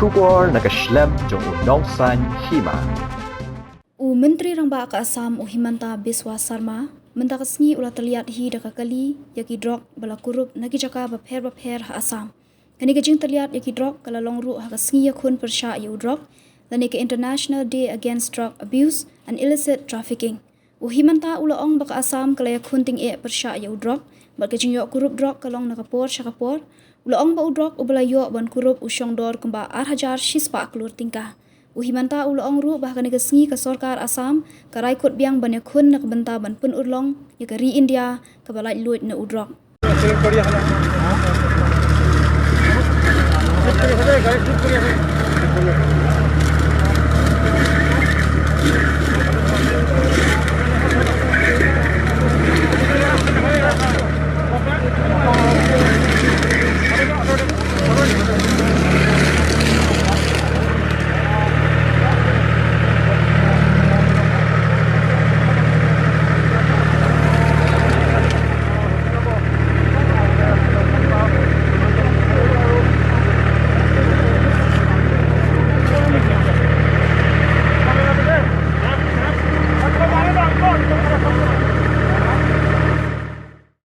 Shubor nakaslem jong unongsan hima. Menteri Rangba ka Assam Himanta Biswa Sarma mentakasngi ulah terlihat hi dakakali yaki drok bala kurup nagi jaka bapher ha Assam. Kani kajing terlihat yaki drok kala longru ha kasngi yakun persya yu drok dan ke International Day Against Drug Abuse and Illicit Trafficking. Himanta ulah ong baka Assam kala yakun ting persya yu drok bal kajing yok kurup drok kalong nakapor syakapor ulah ong ba udrok ubala yok ban kurup usyong dor kemba arhajar shispa kelur tingkah. Himanta ulah ong ru bahkan negasngi ke Sorkar Assam karai kot biang banyak kun nak benta ban pun urlong ya kari India ke balai luit na udrok.